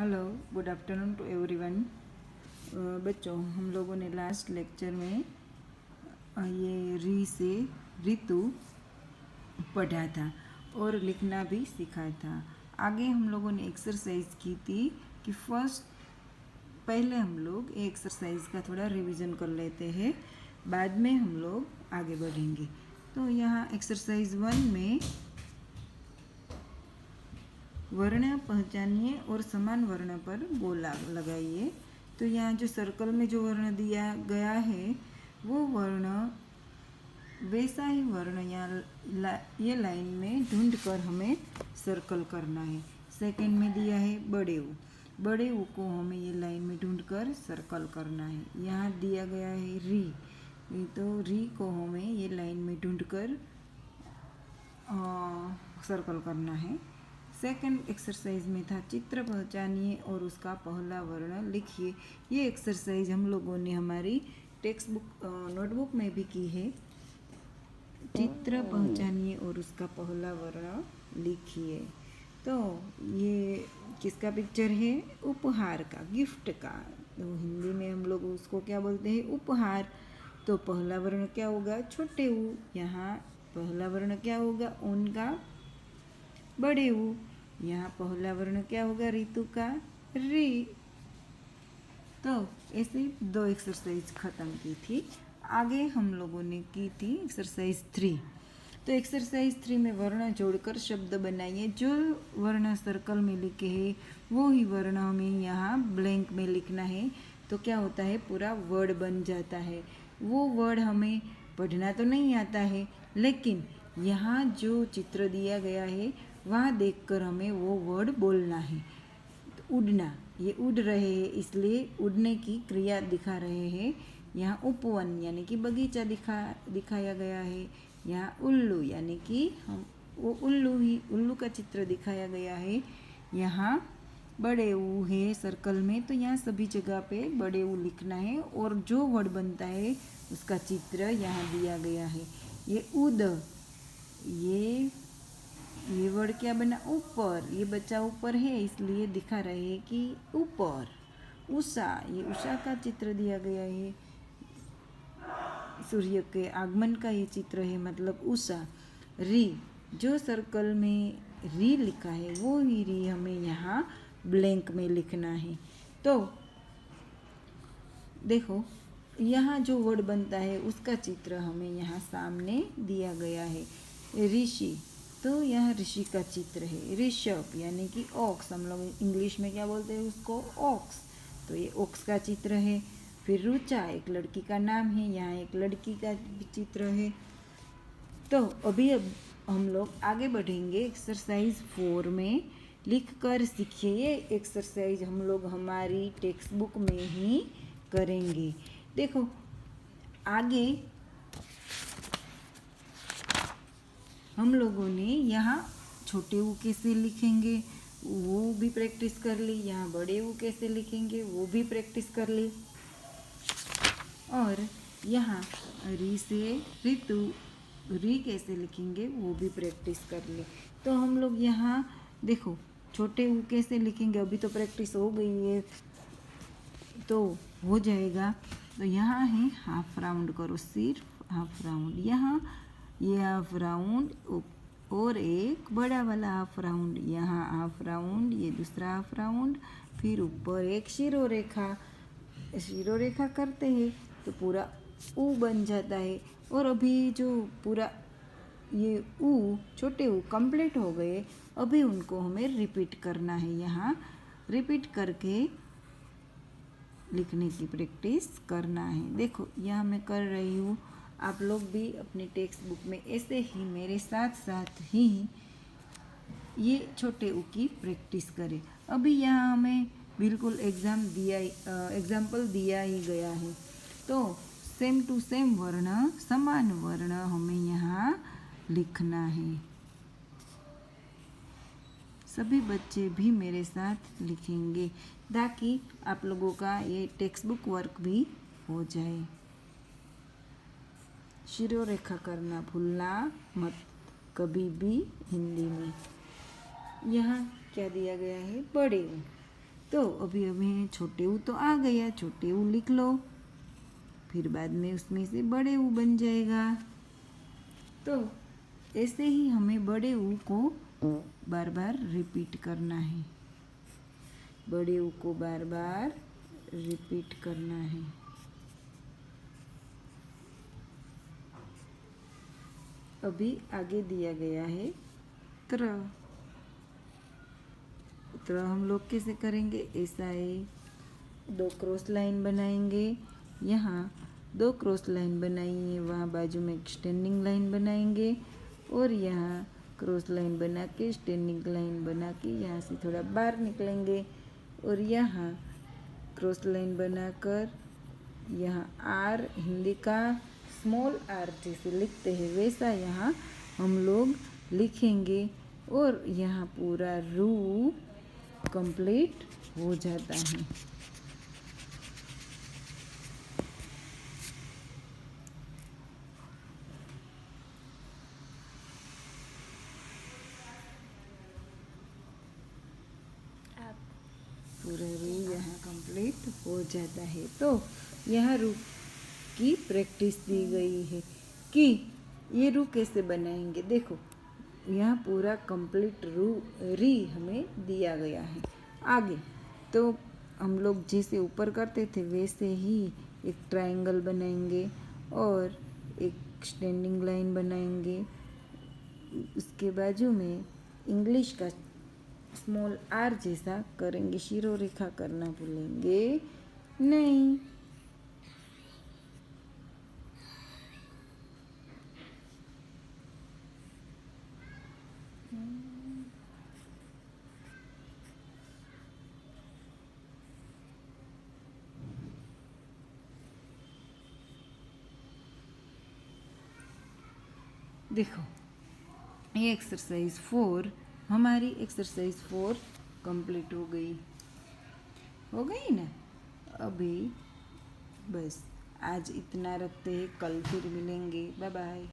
Hello, good afternoon to everyone. बच्चों, हम लोगों ने लास्ट लेक्चर में ये री से ऋतु पढ़ा था और लिखना भी सीखा था। आगे हम लोगों ने एक्सरसाइज की थी कि पहले हम लोग ये एक्सरसाइज का थोड़ा रिवीजन कर लेते हैं, बाद में हम लोग आगे बढ़ेंगे। तो यहाँ एक्सरसाइज 1 में वर्ण पहचानिए और समान वर्ण पर गोला लगाइए। तो यहाँ जो सर्कल में जो वर्ण दिया गया है वो वर्ण वैसा ही वर्ण यहाँ ये लाइन में ढूंढ कर हमें सर्कल करना है। सेकंड में दिया है बड़े ऊ को हमें ये लाइन में ढूंढ कर सर्कल करना है। यहाँ दिया गया है री, तो री को हमें ये लाइन में ढूंढ कर सर्कल करना है। सेकंड एक्सरसाइज में था चित्र पहचानिए और उसका पहला वर्ण लिखिए। ये एक्सरसाइज हम लोगों ने हमारी टेक्स्ट बुक नोटबुक में भी की है। चित्र पहचानिए और उसका पहला वर्ण लिखिए। तो ये किसका पिक्चर है? उपहार का, गिफ्ट का। तो हिंदी में हम लोग उसको क्या बोलते हैं? उपहार। तो पहला वर्ण क्या होगा? छोटे ऊ। यहाँ पहला वर्ण क्या होगा? उनका बड़े ऊ। यहाँ पहला वर्ण क्या होगा? ऋतु का री। तो ऐसे 2 एक्सरसाइज खत्म की थी। आगे हम लोगों ने की थी एक्सरसाइज 3। तो एक्सरसाइज 3 में वर्ण जोड़कर शब्द बनाइए। जो वर्ण सर्कल में लिखे हैं वो ही वर्ण हमें यहाँ ब्लैंक में लिखना है। तो क्या होता है? पूरा वर्ड बन जाता है। वो वर्ड हमें पढ़ना तो नहीं आता है, लेकिन यहाँ जो चित्र दिया गया है वहाँ देखकर हमें वो वर्ड बोलना है। तो उड़ना, ये उड़ रहे हैं इसलिए उड़ने की क्रिया दिखा रहे हैं। यहाँ उपवन यानी कि बगीचा दिखाया गया है। यहाँ उल्लू यानी कि वो उल्लू का चित्र दिखाया गया है। यहाँ बड़े ऊ है सर्कल में, तो यहाँ सभी जगह पे बड़े ऊ लिखना है और जो वर्ड बनता है उसका चित्र यहाँ दिया गया है। ये उद, ये वर्ड क्या बना? ऊपर। ये बच्चा ऊपर है इसलिए दिखा रहे हैं कि ऊपर। उषा, ये उषा का चित्र दिया गया है। सूर्य के आगमन का ये चित्र है, मतलब उषा। री, जो सर्कल में री लिखा है वो ही री हमें यहाँ ब्लैंक में लिखना है। तो देखो, यहाँ जो वर्ड बनता है उसका चित्र हमें यहाँ सामने दिया गया है। ऋषि, तो यह ऋषि का चित्र है। ऋषभ यानी कि ऑक्स, हम लोग इंग्लिश में क्या बोलते हैं उसको? ऑक्स। तो ये ऑक्स का चित्र है। फिर रुचा, एक लड़की का नाम है, यहाँ एक लड़की का चित्र है। तो अभी हम लोग आगे बढ़ेंगे एक्सरसाइज 4 में। लिख कर सीखिए। ये एक्सरसाइज हम लोग हमारी टेक्स्ट बुक में ही करेंगे। देखो आगे हम लोगों ने यहाँ छोटे ऊ कैसे लिखेंगे वो भी प्रैक्टिस कर ली। यहाँ बड़े ऊ कैसे लिखेंगे वो भी प्रैक्टिस कर ली। और यहाँ री से ऋतु, री कैसे लिखेंगे वो भी प्रैक्टिस कर ली। तो हम लोग यहाँ देखो छोटे ऊ कैसे लिखेंगे, अभी तो प्रैक्टिस हो गई है तो हो जाएगा। तो यहाँ है हाफ राउंड करो, सिर्फ हाफ राउंड। यहाँ ये हाफ राउंड और एक बड़ा वाला हाफ राउंड, यहाँ हाफ राउंड, ये दूसरा हाफ राउंड, फिर ऊपर एक शिरो रेखा करते हैं तो पूरा ऊ बन जाता है। और अभी जो पूरा ये ऊ, छोटे ऊ कंप्लीट हो गए, अभी उनको हमें रिपीट करना है। यहाँ रिपीट करके लिखने की प्रैक्टिस करना है। देखो यहाँ मैं कर रही हूँ, आप लोग भी अपनी टेक्स्ट बुक में ऐसे ही मेरे साथ साथ ही ये छोटे ऊ की प्रैक्टिस करें। अभी यहाँ हमें बिल्कुल एग्जाम्पल दिया ही गया है। तो सेम टू सेम वर्ण, समान वर्ण हमें यहाँ लिखना है। सभी बच्चे भी मेरे साथ लिखेंगे ताकि आप लोगों का ये टेक्स्ट बुक वर्क भी हो जाए। शिरो रेखा करना भूलना मत कभी भी हिंदी में। यहाँ क्या दिया गया है? बड़े ऊ। तो अभी हमें छोटे ऊ तो आ गया, छोटे ऊ लिख लो, फिर बाद में उसमें से बड़े ऊ बन जाएगा। तो ऐसे ही हमें बड़े ऊ को बार बार रिपीट करना है, बड़े ऊ को बार बार रिपीट करना है। अभी आगे दिया गया है त्र। त्र हम लोग कैसे करेंगे? ऐसा है, 2 क्रॉस लाइन बनाएंगे, यहाँ 2 क्रॉस लाइन बनाइए, वहाँ बाजू में एक स्टैंडिंग लाइन बनाएंगे और यहाँ क्रॉस लाइन बना के स्टैंडिंग लाइन बना के यहाँ से थोड़ा बाहर निकलेंगे और यहाँ क्रॉस लाइन बनाकर यहाँ आर, हिंदी का स्मॉल आर जैसे लिखते हैं वैसा यहाँ हम लोग लिखेंगे और यहाँ पूरा रू कंप्लीट हो जाता है। पूरा रू यहाँ कंप्लीट हो जाता है। तो यहाँ रू की प्रैक्टिस दी गई है कि ये रू कैसे बनाएंगे। देखो यहाँ पूरा कंप्लीट रू री हमें दिया गया है। आगे तो हम लोग जैसे ऊपर करते थे वैसे ही एक ट्रायंगल बनाएंगे और एक स्टैंडिंग लाइन बनाएंगे, उसके बाजू में इंग्लिश का स्मॉल आर जैसा करेंगे, शिरो रेखा करना भूलेंगे नहीं। देखो ये एक्सरसाइज 4 हमारी एक्सरसाइज 4 कंप्लीट हो गई ना। अभी बस आज इतना रखते हैं, कल फिर मिलेंगे। Bye bye.